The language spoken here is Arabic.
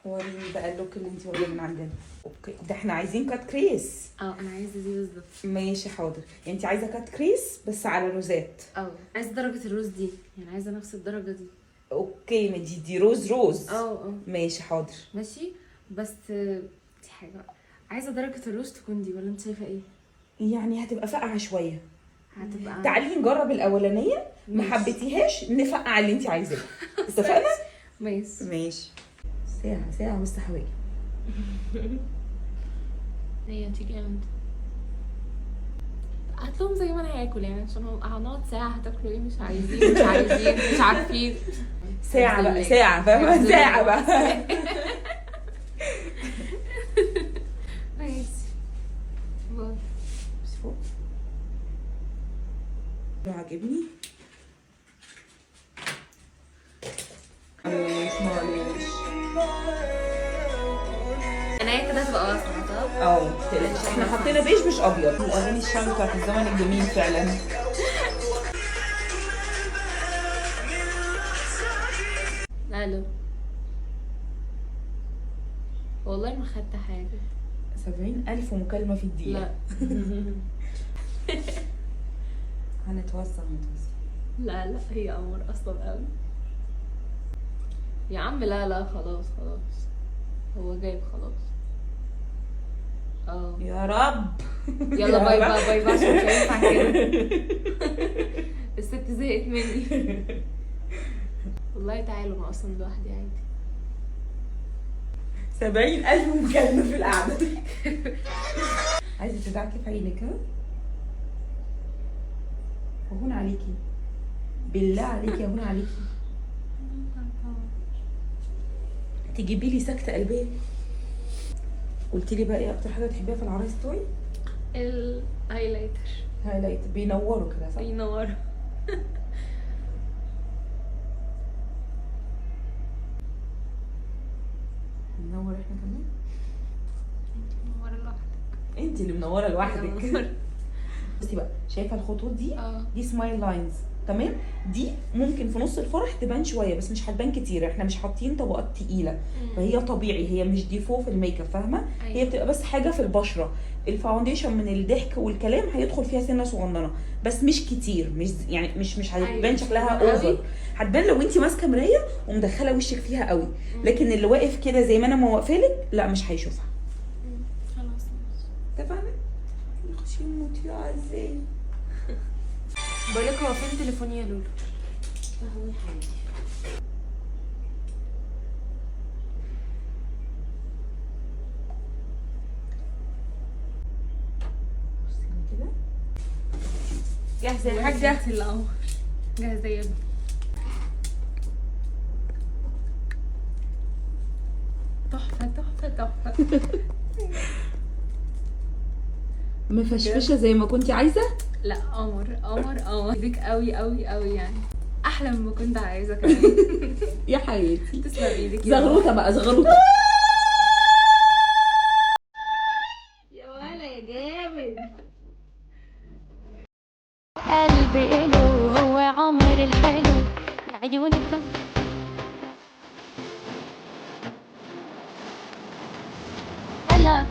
وريني بقى اللوك اللي انت واخداه من عندنا. اوكي، ده احنا عايزين كات كريس. انا عايزه دي بالظبط. ماشي حاضر، انت عايزه كات كريس بس على روزات. عايزه درجه الروز دي، يعني عايزه نفس الدرجه دي. اوكي، ما دي روز روز. ماشي حاضر. ماشي، بس دي حاجه بقى. عايزه درجه الروز تكون دي، ولا انت شايفه ايه؟ يعني هتبقى فاقعه شويه. هتبقى تعالي نجرب الاولانيه، ما حبيتيهاش نفقع اللي انت عايزاه. اتفقنا؟ ماشي. ساعه بس حوالي. هي تيجي امتى؟ هاتلهم زي ما انا هاكل، يعني عشان هنقعد ساعه هتاكلوا ايه؟ مش عايزين مش عارفين. ساعه بقى، ساعه فاهمه، ساعه بقى. ماشي. بس فوق عاجبني. معلش انا كده هتبقى واضحه صح؟ متقلقش، احنا حطينا بيج مش ابيض. الاغاني الشعبي بتاعت الزمن الجميل فعلا. الو، والله ما خدت حاجه. 70,000 مكالمه في الدقيقه. لا. هنتوسع. لا هي قمر اصلا قوي يا عم. لا خلاص هو جايب خلاص. يا رب. يلا باي باي عشان مش هينفع كده. الست زهقت مني. والله تعالوا، انا اصلا لوحدي عادي. 70,000 مكالمه في القعده. عايزه تدعكي في عينك. هون عليكي، بالله عليكي، هون عليكي. تجيبي لي سكتة قلبية. قلت لي بقى ايه اكتر حاجه بتحبيها في العرايس توي؟ الهايلايتر. بينوروا كده صح؟ بينوروا. ننور احنا كمان. منوره لوحدك. انت اللي منوره لوحدك. بصي بقى، شايفه الخطوط دي؟ دي سمايل لاينز. تمام، دي ممكن في نص الفرح تبان شويه بس مش هتبان كتير، احنا مش حاطين طبقات تقيله. فهي طبيعي، هي مش ديفو في الميك اب فاهمه. هي بتبقى بس حاجه في البشره. الفاونديشن من الضحك والكلام هيدخل فيها سنه صغننه بس مش كتير، مش يعني مش هتبان شكلها اوفر. هتبان لو انت ماسكه مرايه ومدخله وشك فيها قوي، لكن اللي واقف كده زي ما انا موقفالك لا مش هيشوفها. خلاص اتفقنا. نخش نموت يا عزيزي. بقولك، هو فين تليفوني يا لولو؟ اهو يا حبيبي. بصي كده. جاهزه يا حاجه؟ القمر جاهزه يا ابني. تحفه. مفشفشه زي ما كنتي عايزه؟ لا، قمر ايدك قوي يعني، احلى مما كنت عايزه كمان. يا حياتي تسلم ايدك. زغروطه بقى، زغروطه. يا ولا يا جامد. قلبي له هو عمر الحلو عيونك هلا